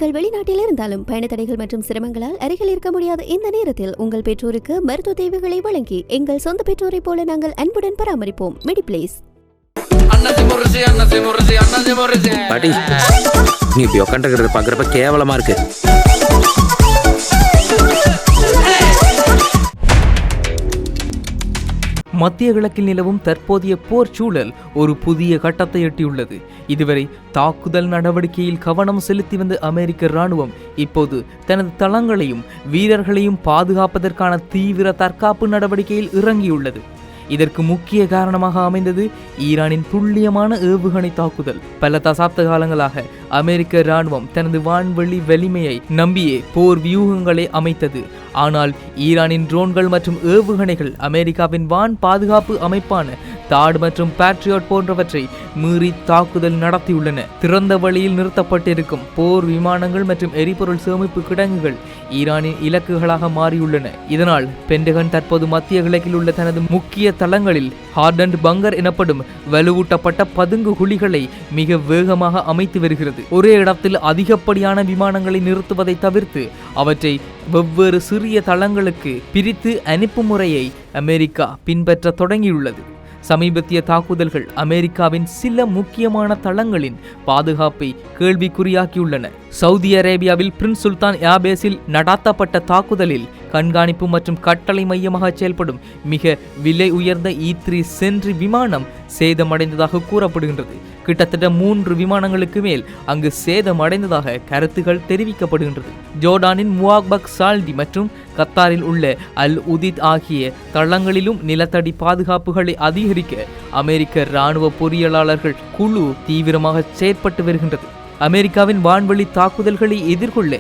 நீங்கள் வெளிநாட்டில் இருந்தாலும் பயண தடைகள் மற்றும் சிரமங்களால் அருகில் இருக்க முடியாத இந்த நேரத்தில் உங்கள் பெற்றோருக்கு மருத்துவ தேவைகளை வழங்கி எங்கள் சொந்த பெற்றோரை போல நாங்கள் அன்புடன் பராமரிப்போம். மெடிப்ளேஸ். பாட்டி, நீ இப்படி உட்காந்துக்கிறத பாக்குறப்ப கேவலமா இருக்கு. மத்திய கிழக்கில் நிலவும் தற்போதைய போர் சூழல் ஒரு புதிய கட்டத்தை எட்டியுள்ளது. இதுவரை தாக்குதல் நடவடிக்கையில் கவனம் செலுத்தி வந்த அமெரிக்க இராணுவம் இப்போது தனது தளங்களையும் வீரர்களையும் பாதுகாப்பதற்கான தீவிர தற்காப்பு நடவடிக்கையில் இறங்கியுள்ளது. இதற்கு முக்கிய காரணமாக அமைந்தது ஈரானின் துல்லியமான ஏவுகணை தாக்குதல். பல தசாப்த காலங்களாக அமெரிக்க இராணுவம் தனது வான்வெளி வலிமையை நம்பியே போர் வியூகங்களை அமைத்தது. ஆனால் ஈரானின் ட்ரோன்கள் மற்றும் ஏவுகணைகள் அமெரிக்காவின் வான் பாதுகாப்பு அமைப்பான தாட் மற்றும் பேட்ரியாட் போன்றவற்றை மீறி தாக்குதல் நடத்தியுள்ளன. திறந்த வழியில் நிறுத்தப்பட்டிருக்கும் போர் விமானங்கள் மற்றும் எரிபொருள் சேமிப்பு கிடங்குகள் ஈரானின் இலக்குகளாக மாறியுள்ளன. இதனால் பென்டகன் தற்போது மத்திய கிழக்கில் உள்ள தனது முக்கிய தளங்களில் ஹார்டன்ட் பங்கர் எனப்படும் வலுவூட்டப்பட்ட பதுங்கு குழிகளை மிக வேகமாக அமைத்து வருகிறது. ஒரே இடத்தில் அதிகப்படியான விமானங்களை நிறுத்துவதை தவிர்த்து அவற்றை வெவ்வேறு சிறிய தளங்களுக்கு பிரித்து அனுப்பும் முறையை அமெரிக்கா பின்பற்ற தொடங்கியுள்ளது. சமீபத்திய தாக்குதல்கள் அமெரிக்காவின் சில முக்கியமான தளங்களின் பாதுகாப்பை கேள்விக்குறியாக்கியுள்ளன. சவுதி அரேபியாவில் பிரின்ஸ் சுல்தான் ஏர்பேஸில் நடாத்தப்பட்ட தாக்குதலில் கண்காணிப்பு மற்றும் கட்டளை மையமாக செயல்படும் மிக விலை உயர்ந்த E3 சென்ட்ரி விமானம் சேதமடைந்ததாக கூறப்படுகின்றது. கிட்டத்தட்ட 3 விமானங்களுக்கு மேல் அங்கு சேதமடைந்ததாக கருத்துகள் தெரிவிக்கப்படுகின்றது. ஜோர்டானின் முவாக்பக் சால்டி மற்றும் கத்தாரில் உள்ள அல் உதித் ஆகிய தளங்களிலும் நிலத்தடி பாதுகாப்புகளை அதிகரிக்க அமெரிக்க இராணுவ பொறியியலாளர்கள் குழு தீவிரமாக செயற்பட்டு வருகின்றது. அமெரிக்காவின் வான்வெளி தாக்குதல்களை எதிர்கொள்ள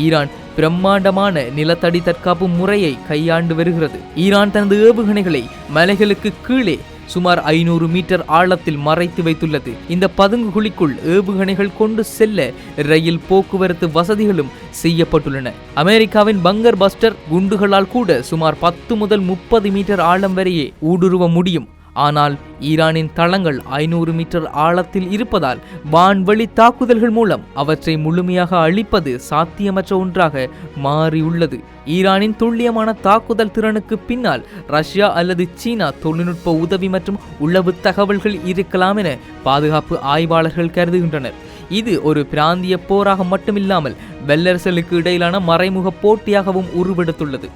ஈரான் பிரம்மாண்டமான நிலத்தடி தற்காப்பு முறையை கையாண்டு வருகிறது. ஈரான் தனது ஏவுகணைகளை மலைகளுக்கு கீழே சுமார் 500 மீட்டர் ஆழத்தில் மறைத்து வைத்துள்ளது. இந்த பதுங்கு குழிக்குள் ஏவுகணைகள் கொண்டு செல்ல ரயில் போக்குவரத்து வசதிகளும் செய்யப்பட்டுள்ளன. அமெரிக்காவின் பங்கர் பஸ்டர் குண்டுகளால் கூட சுமார் 10 முதல் 30 மீட்டர் ஆழம் வரையே ஊடுருவ முடியும். ஆனால் ஈரானின் தளங்கள் 500 மீட்டர் ஆழத்தில் இருப்பதால் வான்வெளி தாக்குதல்கள் மூலம் அவற்றை முழுமையாக அழிப்பது சாத்தியமற்ற ஒன்றாக மாறியுள்ளது. ஈரானின் துல்லியமான தாக்குதல் திறனுக்கு பின்னால் ரஷ்யா அல்லது சீனா தொழில்நுட்ப உதவி மற்றும் உளவு தகவல்கள் இருக்கலாம் என பாதுகாப்பு ஆய்வாளர்கள் கருதுகின்றனர். இது ஒரு பிராந்திய போராக மட்டுமில்லாமல் வல்லரசுகளுக்கு இடையிலான மறைமுக போட்டியாகவும் உருவெடுத்துள்ளது.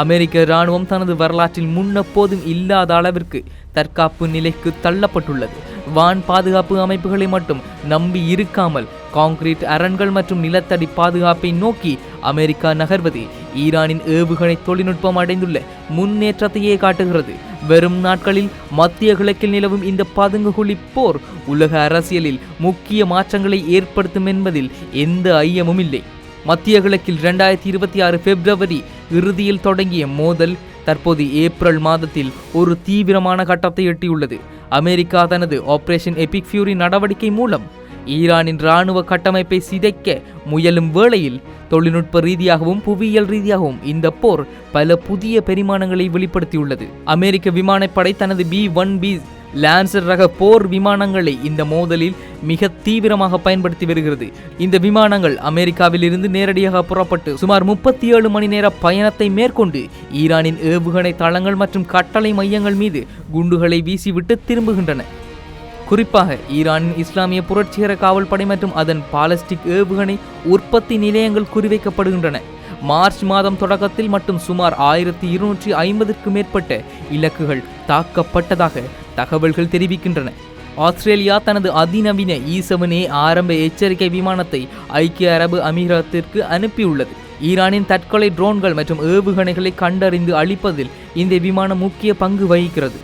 அமெரிக்க இராணுவம் தனது வரலாற்றில் முன்னெப்போதும் இல்லாத அளவிற்கு தற்காப்பு நிலைக்கு தள்ளப்பட்டுள்ளது. வான் பாதுகாப்பு அமைப்புகளை மட்டும் நம்பி இருக்காமல் கான்கிரீட் அரண்கள் மற்றும் நிலத்தடி பாதுகாப்பை நோக்கி அமெரிக்கா நகர்வது ஈரானின் ஏவுகணை தொழில்நுட்பம் அடைந்துள்ள முன்னேற்றத்தையே காட்டுகிறது. வரும் நாட்களில் மத்திய கிழக்கில் நிலவும் இந்த பதுங்குகுழி போர் உலக அரசியலில் முக்கிய மாற்றங்களை ஏற்படுத்தும் என்பதில் எந்த ஐயமும் இல்லை. மத்திய கிழக்கில் 2026 பிப்ரவரி இறுதியில் தொடங்கிய மோதல் தற்போது ஏப்ரல் மாதத்தில் ஒரு தீவிரமான கட்டத்தை எட்டியுள்ளது. அமெரிக்கா தனது ஆபரேஷன் எபிக் ஃபியூரி நடவடிக்கை மூலம் ஈரானின் இராணுவ கட்டமைப்பை சிதைக்க முயலும் வேளையில் தொழில்நுட்ப ரீதியாகவும் புவியியல் ரீதியாகவும் இந்த போர் பல புதிய பரிமாணங்களை வெளிப்படுத்தியுள்ளது. அமெரிக்க விமானப்படை தனது B-1B லான்சர் ரக போர் விமானங்களை இந்த மோதலில் மிக தீவிரமாக பயன்படுத்தி வருகிறது. இந்த விமானங்கள் அமெரிக்காவில் இருந்து நேரடியாக புறப்பட்டு சுமார் 37 மணி நேர பயணத்தை மேற்கொண்டு ஈரானின் ஏவுகணை தளங்கள் மற்றும் கட்டளை மையங்கள் மீது குண்டுகளை வீசிவிட்டு திரும்புகின்றன. குறிப்பாக ஈரானின் இஸ்லாமிய புரட்சிகர காவல்படை மற்றும் அதன் பாலிஸ்டிக் ஏவுகணை உற்பத்தி நிலையங்கள் குறிவைக்கப்படுகின்றன. மார்ச் மாதம் தொடக்கத்தில் மட்டும் சுமார் 1250க்கு மேற்பட்ட இலக்குகள் தாக்கப்பட்டதாக தகவல்கள் தெரிவிக்கின்றன. ஆஸ்திரேலியா தனது அதிநவீன E-7A ஆரம்ப எச்சரிக்கை விமானத்தை ஐக்கிய அரபு அமீரகத்திற்கு அனுப்பியுள்ளது. ஈரானின் தற்கொலை ட்ரோன்கள் மற்றும் ஏவுகணைகளை கண்டறிந்து அழிப்பதில் இந்த விமானம் முக்கிய பங்கு வகிக்கிறது.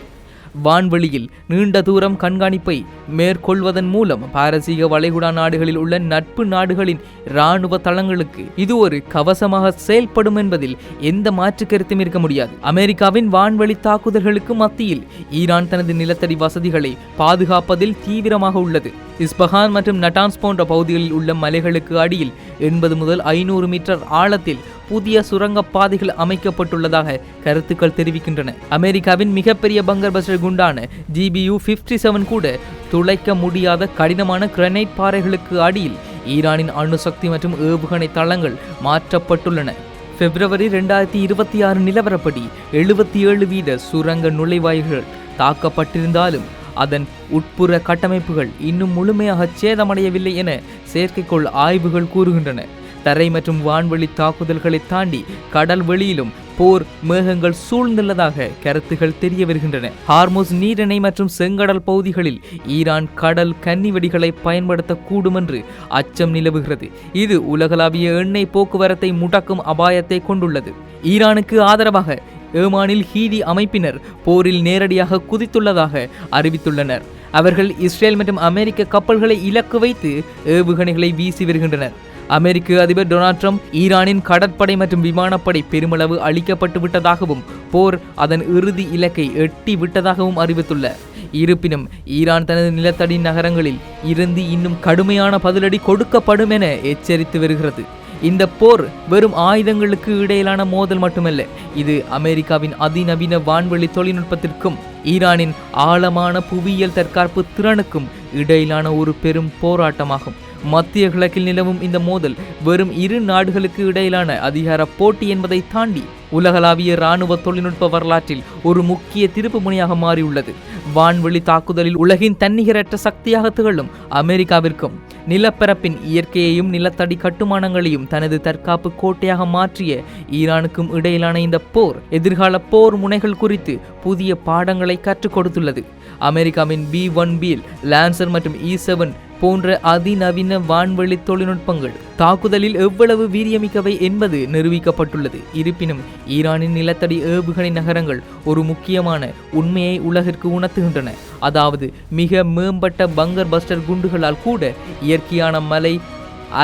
வான்வெளியில் நீண்ட தூரம் கண்காணிப்பை மேற்கொள்வதன் மூலம் பாரசீக வளைகுடா நாடுகளில் உள்ள நட்பு நாடுகளின் இராணுவ தளங்களுக்கு இது ஒரு கவசமாக செயல்படும் என்பதில் எந்த மாற்று கருத்தும் இருக்க முடியாது. அமெரிக்காவின் வான்வெளி தாக்குதல்களுக்கு மத்தியில் ஈரான் தனது நிலத்தடி வசதிகளை பாதுகாப்பதில் தீவிரமாக உள்ளது. இஸ்பஹான் மற்றும் நட்டான்ஸ் போன்ற பகுதிகளில் உள்ள மலைகளுக்கு அடியில் 80 முதல் 500 மீட்டர் ஆழத்தில் புதிய சுரங்க பாதைகள் அமைக்கப்பட்டுள்ளதாக கருத்துக்கள் தெரிவிக்கின்றன. அமெரிக்காவின் மிகப்பெரிய பங்கர் பஸ்டர் குண்டான GBU-57 கூட துளைக்க முடியாத கடினமான கிரனைட் பாறைகளுக்கு அடியில் ஈரானின் அணுசக்தி மற்றும் ஏவுகணை தளங்கள் மாற்றப்பட்டுள்ளன. பிப்ரவரி 2026 நிலவரப்படி 77% சுரங்க நுழைவாயில்கள் தாக்கப்பட்டிருந்தாலும் அதன் உட்புற கட்டமைப்புகள் இன்னும் முழுமையாக சேதமடையவில்லை என செயற்கைக்கோள் ஆய்வுகள் கூறுகின்றன. தரை மற்றும் வான்வெளி தாக்குதல்களை தாண்டி கடல் வெளியிலும் போர் மேகங்கள் சூழ்ந்துள்ளதாக கருத்துகள் தெரிய வருகின்றன. ஹார்முஸ் நீரிணை மற்றும் செங்கடல் பகுதிகளில் ஈரான் கடல் கன்னிவெடிகளை பயன்படுத்தக்கூடும் என்று அச்சம் நிலவுகிறது. இது உலகளாவிய எண்ணெய் போக்குவரத்தை முடக்கும் அபாயத்தை கொண்டுள்ளது. ஈரானுக்கு ஆதரவாக ஏமானில் ஹீதி அமைப்பினர் போரில் நேரடியாக குதித்துள்ளதாக அறிவித்துள்ளனர். அவர்கள் இஸ்ரேல் மற்றும் அமெரிக்க கப்பல்களை இலக்கு வைத்து ஏவுகணைகளை வீசி வருகின்றனர். அமெரிக்க அதிபர் டொனால்ட் ட்ரம்ப் ஈரானின் கடற்படை மற்றும் விமானப்படை பெருமளவு அழிக்கப்பட்டு விட்டதாகவும் போர் அதன் இறுதி இலக்கை எட்டி விட்டதாகவும் அறிவித்துள்ளார். இருப்பினும் ஈரான் தனது நிலத்தடி நகரங்களில் இருந்து இன்னும் கடுமையான பதிலடி கொடுக்கப்படும் என எச்சரித்து வருகிறது. இந்த போர் வெறும் ஆயுதங்களுக்கு இடையிலான மோதல் மட்டுமல்ல, இது அமெரிக்காவின் அதிநவீன வான்வெளி தொழில்நுட்பத்திற்கும் ஈரானின் ஆழமான புவியியல் தற்காப்பு திறனுக்கும் இடையிலான ஒரு பெரும் போராட்டமாகும். மத்திய கிழக்கில் நிலவும் இந்த மோதல் வெறும் இரு நாடுகளுக்கு இடையிலான அதிகார போட்டி என்பதை தாண்டி உலகளாவிய இராணுவ தொழில்நுட்ப வரலாற்றில் ஒரு முக்கிய திருப்பு முனையாக மாறியுள்ளது. வான்வெளி தாக்குதலில் உலகின் தன்னிகரற்ற சக்தியாக திகழும் அமெரிக்காவிற்கும் நிலப்பரப்பின் இயற்கையையும் நிலத்தடி கட்டுமானங்களையும் தனது தற்காப்பு கோட்டையாக மாற்றிய ஈரானுக்கும் இடையிலான இந்த போர் எதிர்கால போர் முனைகள் குறித்து புதிய பாடங்களை கற்றுக் கொடுத்துள்ளது. அமெரிக்காவின் B-1B லான்சர் மற்றும் E-7 போன்ற அதிநவீன வான்வெளி தொழில்நுட்பங்கள் தாக்குதலில் எவ்வளவு வீரியமிக்கவை என்பது நிரூபிக்கப்பட்டுள்ளது. இருப்பினும் ஈரானின் நிலத்தடி ஏவுகணை நகரங்கள் ஒரு முக்கியமான உண்மையை உலகிற்கு உணர்த்துகின்றன. அதாவது மிக மேம்பட்ட பங்கர் பஸ்டர் குண்டுகளால் கூட இயற்கையான மலை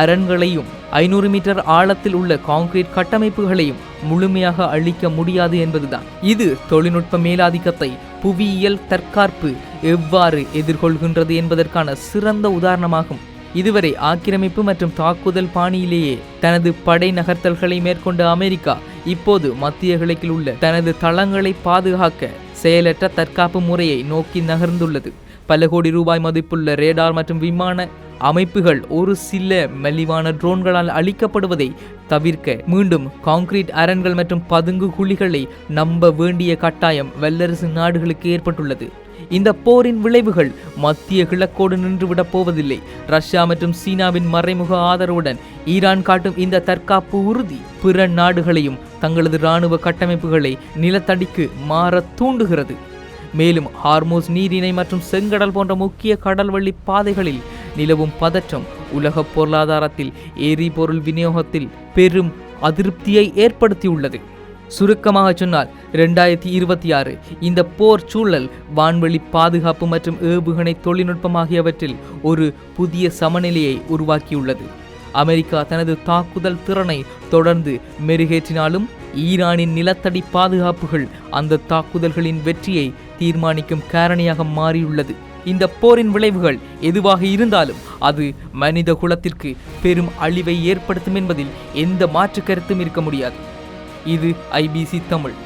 அரண்களையும் 500 மீட்டர் ஆழத்தில் உள்ள கான்கிரீட் கட்டமைப்புகளையும் முழுமையாக அழிக்க முடியாது என்பதுதான். இது தொழில்நுட்ப மேலாதிக்கத்தை புவியியல் தற்காப்பு எவ்வாறு எதிர்கொள்கின்றது என்பதற்கான சிறந்த உதாரணமாகும். இதுவரை ஆக்கிரமிப்பு மற்றும் தாக்குதல் பாணியிலேயே தனது படை நகர்த்தல்களை மேற்கொண்ட அமெரிக்கா இப்போது மத்திய கிழக்கில் உள்ள தனது தளங்களை பாதுகாக்க செயலற்ற தற்காப்பு முறையை நோக்கி நகர்ந்துள்ளது. பல கோடி ரூபாய் மதிப்புள்ள ரேடார் மற்றும் விமான அமைப்புகள் ஒரு சில மலிவான ட்ரோன்களால் அழிக்கப்படுவதை தவிர்க்க மீண்டும் கான்கிரீட் அரண்கள் மற்றும் பதுங்கு குழிகளை நம்ப வேண்டிய கட்டாயம் வல்லரசு நாடுகளுக்கு ஏற்பட்டுள்ளது. இந்த போரின் விளைவுகள் மத்திய கிழக்கோடு நின்றுவிடப் போவதில்லை. ரஷ்யா மற்றும் சீனாவின் மறைமுக ஆதரவுடன் ஈரான் காட்டும் இந்த தற்காப்பு உறுதி பிற நாடுகளையும் தங்களது இராணுவ கட்டமைப்புகளை நிலத்தடிக்கு மாற தூண்டுகிறது. மேலும் ஹார்முஸ் நீரிணை மற்றும் செங்கடல் போன்ற முக்கிய கடல்வழி பாதைகளில் நிலவும் பதற்றம் உலக பொருளாதாரத்தில் எரிபொருள் விநியோகத்தில் பெரும் அதிருப்தியை ஏற்படுத்தியுள்ளது. சுருக்கமாக சொன்னால் 2026 இந்த போர் சூழல் வான்வெளி பாதுகாப்பு மற்றும் ஏவுகணை தொழில்நுட்பம் ஆகியவற்றில் ஒரு புதிய சமநிலையை உருவாக்கியுள்ளது. அமெரிக்கா தனது தாக்குதல் திறனை தொடர்ந்து மெருகேற்றினாலும் ஈரானின் நிலத்தடி பாதுகாப்புகள் அந்த தாக்குதல்களின் வெற்றியை தீர்மானிக்கும் காரணியாக மாறியுள்ளது. இந்த போரின் விளைவுகள் எதுவாக இருந்தாலும் அது மனித குலத்திற்கு பெரும் அழிவை ஏற்படுத்தும் என்பதில் எந்த மாற்று கருத்தும் இருக்க முடியாது. இது IBC தமிழ்.